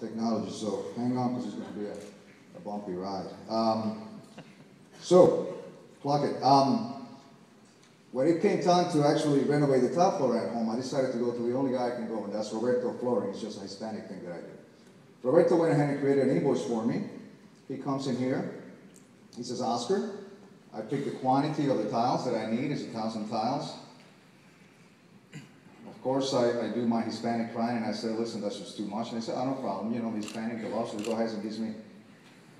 technology, so hang on because it's going to be a bumpy ride. So, plug it. When it came time to actually renovate the top floor at home, I decided to go to the only guy I can go, and that's Roberto Flooring. It's just a Hispanic thing that I do. Roberto went ahead and created an invoice for me. He comes in here. He says, Oscar, I picked the quantity of the tiles that I need. It's 1,000 tiles. Of course, I do my Hispanic client, and I said, listen, that's just too much. And he said, oh, no problem. You know, Hispanic, the law, so he goes ahead and gives me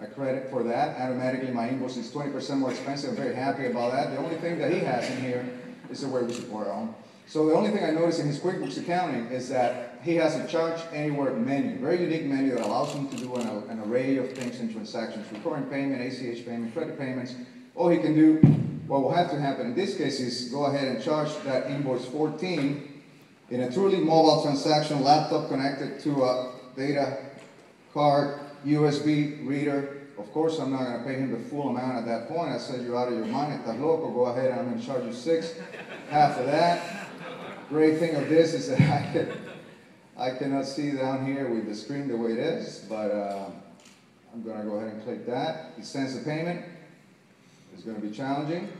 a credit for that. Automatically, my invoice is 20% more expensive. I'm very happy about that. The only thing that he has in here is the way we support our own. So the only thing I noticed in his QuickBooks accounting is that he has a charge anywhere menu, very unique menu that allows him to do an array of things and transactions, recurring payment, ACH payment, credit payments. All he can do, what will have to happen in this case is go ahead and charge that invoice 14 in a truly mobile transaction, laptop connected to a data card, USB reader. Of course, I'm not going to pay him the full amount at that point. I said, you're out of your mind. Estás loco. Go ahead and I'm going to charge you 6, half of that. Great thing of this is that I cannot see down here with the screen the way it is, but I'm going to go ahead and click that. He sends the payment. It's going to be challenging.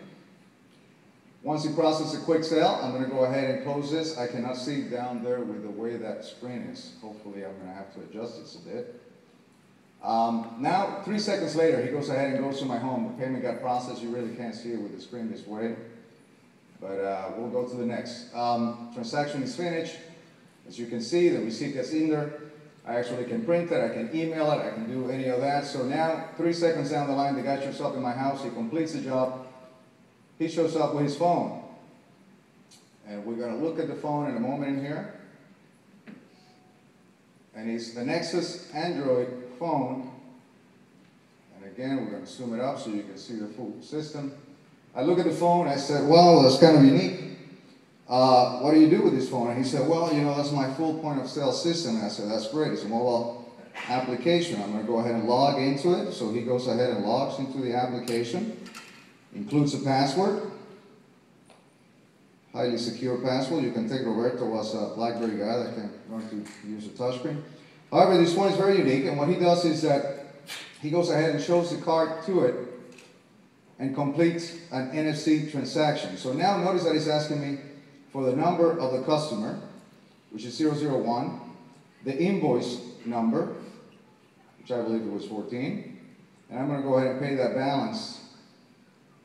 Once he processes a quick sale, I'm going to go ahead and close this. I cannot see down there with the way that screen is. Hopefully, I'm going to have to adjust this a bit. Now, 3 seconds later, he goes ahead and goes to my home. The payment got processed. You really can't see it with the screen this way. But we'll go to the next. Transaction is finished. As you can see, the receipt gets in there. I actually can print it. I can email it. I can do any of that. So now, 3 seconds down the line, the guy shows up in my house. He completes the job. He shows up with his phone. And we're going to look at the phone in a moment in here. And it's the Nexus Android phone. And again, we're going to zoom it up so you can see the full system. I look at the phone, I said, well, that's kind of unique. What do you do with this phone? And he said, well, you know, that's my full point of sale system. And I said, that's great. It's a mobile application. I'm going to go ahead and log into it. So he goes ahead and logs into the application, includes a password, highly secure password. You can take Roberto as a BlackBerry guy that can learn to use a touchscreen. However, this phone is very unique, and what he does is that he goes ahead and shows the card to it and completes an NFC transaction. So now notice that he's asking me for the number of the customer, which is 001, the invoice number, which I believe it was 14, and I'm going to go ahead and pay that balance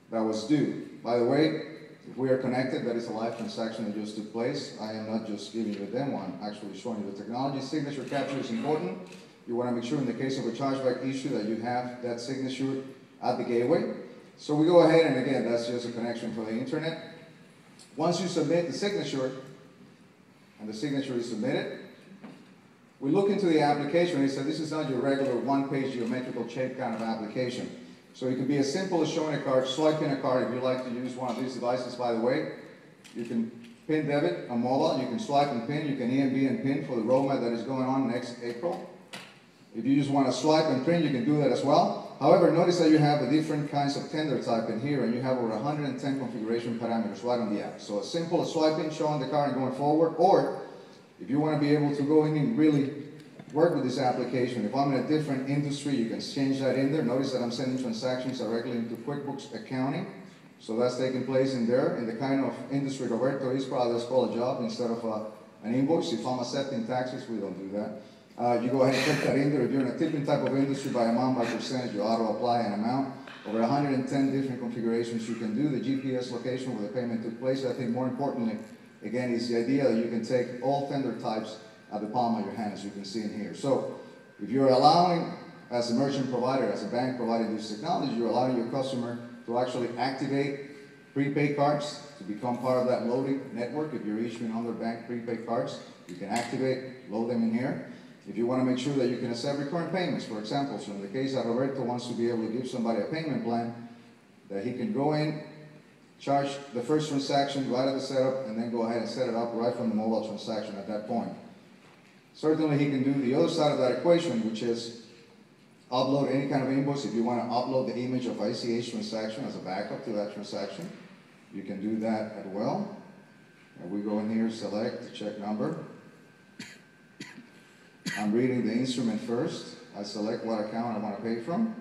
that was due. By the way, if we are connected, that is a live transaction that just took place. I am not just giving you a demo, I'm actually showing you the technology. Signature capture is important. You want to make sure in the case of a chargeback issue that you have that signature at the gateway. So we go ahead, and again, that's just a connection for the internet. Once you submit the signature, and the signature is submitted, we look into the application, and he said, this is not your regular one-page geometrical shape kind of application. So it can be as simple as showing a card, swiping a card. If you like to use one of these devices, by the way, you can pin debit on mobile, you can swipe and pin, you can EMB and pin for the roadmap that is going on next April. If you just want to swipe and print, you can do that as well. However, notice that you have the different kinds of tender type in here, and you have over 110 configuration parameters right on the app. So as simple as swiping, showing the card and going forward, or if you want to be able to go in and really work with this application, if I'm in a different industry, you can change that in there. Notice that I'm sending transactions directly into QuickBooks accounting. So that's taking place in there. In the kind of industry Roberto is, probably let's call a job instead of an invoice. If I'm accepting taxes, we don't do that. You go ahead and put that in there. If you're in a tipping type of industry, by amount, by percentage, you auto-apply an amount. Over 110 different configurations you can do. The GPS location where the payment took place. I think more importantly, again, is the idea that you can take all tender types at the palm of your hand, as you can see in here. So if you're allowing, as a merchant provider, as a bank providing this technology, you're allowing your customer to actually activate prepaid cards to become part of that loading network. If you're issuing other bank prepaid cards, you can activate, load them in here. If you want to make sure that you can accept recurrent payments, for example, so in the case that Roberto wants to be able to give somebody a payment plan, that he can go in, charge the first transaction right at the setup, and then go ahead and set it up right from the mobile transaction at that point. Certainly he can do the other side of that equation, which is upload any kind of invoice. If you want to upload the image of ACH transaction as a backup to that transaction, you can do that as well. And we go in here, select the check number. I'm reading the instrument first. I select what account I want to pay from.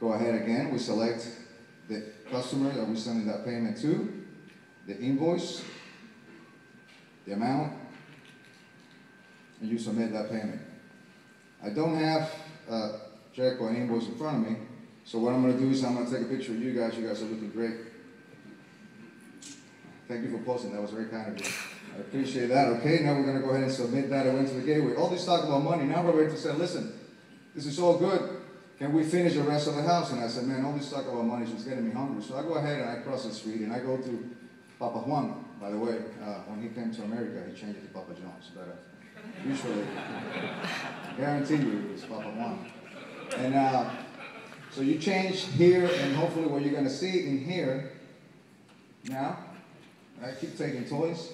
Go ahead again, we select the customer that we're sending that payment to, the invoice, the amount, and you submit that payment. I don't have a check or an invoice in front of me, so what I'm going to do is I'm going to take a picture of you guys. You guys are looking great. Thank you for posting. That was very kind of you. I appreciate that. Okay, now we're going to go ahead and submit that. I went to the gateway. All this talk about money. Now Roberto said, listen, this is all good. Can we finish the rest of the house? And I said, man, all this talk about money is just getting me hungry. So I go ahead and I cross the street and I go to Papa Juan. By the way, when he came to America, he changed it to Papa John's. But usually, guarantee you, it's Papa Juan. And so you change here, and hopefully what you're going to see in here, now, I keep taking toys,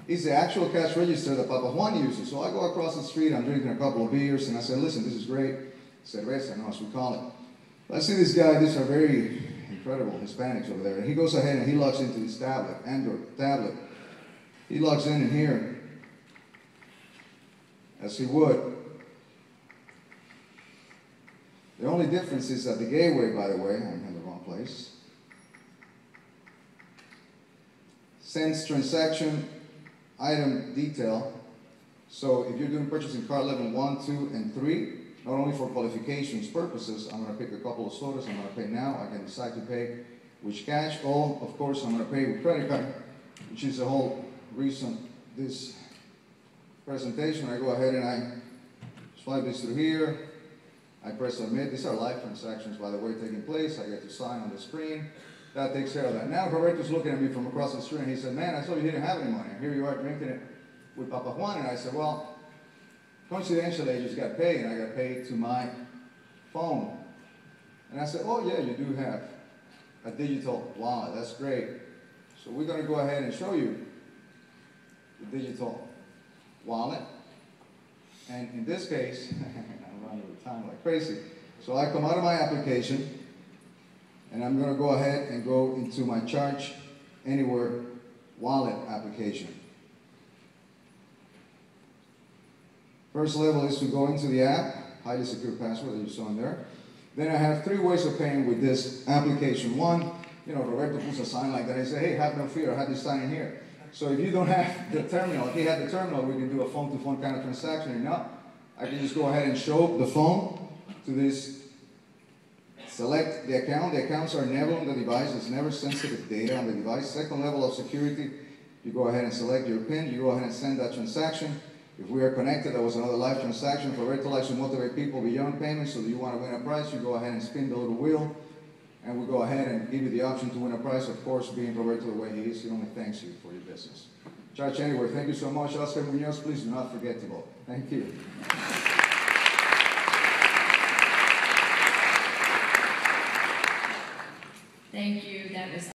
is the actual cash register that Papa Juan uses. So I go across the street, I'm drinking a couple of beers, and I said, listen, this is great. Cerveza, no, as we call it. I see this guy, these are very incredible Hispanics over there, and he goes ahead and he logs into his tablet, Android tablet. He logs in here, as he would. The only difference is that the gateway, by the way, I'm in the wrong place, sends transaction item detail. So if you're doing purchasing card level 1, 2, and 3, not only for qualifications purposes, I'm going to pick a couple of sodas, I'm going to pay now, I can decide to pay with cash, or of course I'm going to pay with credit card, which is the whole reason this presentation. I go ahead and I swipe this through here, I press submit. These are live transactions, by the way, taking place. I get to sign on the screen. That takes care of that. Now Roberto's looking at me from across the street and he said, man, I saw you didn't have any money. Here you are drinking it with Papa Juan. And I said, well, coincidentally, I just got paid, and I got paid to my phone. And I said, oh yeah, you do have a digital wallet. That's great. So we're going to go ahead and show you the digital wallet. And in this case, I'm running with time like crazy. So I come out of my application, and I'm going to go ahead and go into my Charge Anywhere wallet application. First level is to go into the app, highly secure password that you saw in there. Then I have 3 ways of paying with this application. One, Roberto puts a sign like that. I say, hey, have no fear, I have this sign in here. So if you don't have the terminal, if he had the terminal, we can do a phone-to-phone kind of transaction. And now, I can just go ahead and show the phone to this. Select the account. The accounts are never on the device. There's never sensitive data on the device. Second level of security, you go ahead and select your PIN. You go ahead and send that transaction. If we are connected, that was another live transaction. For Roberto likes to motivate people beyond payments, so that you want to win a prize, you go ahead and spin the little wheel, and we go ahead and give you the option to win a prize. Of course, being Roberto the way he is, he only thanks you for your business. Charge Anywhere, thank you so much. Oscar Munoz, please do not forget to vote. Thank you.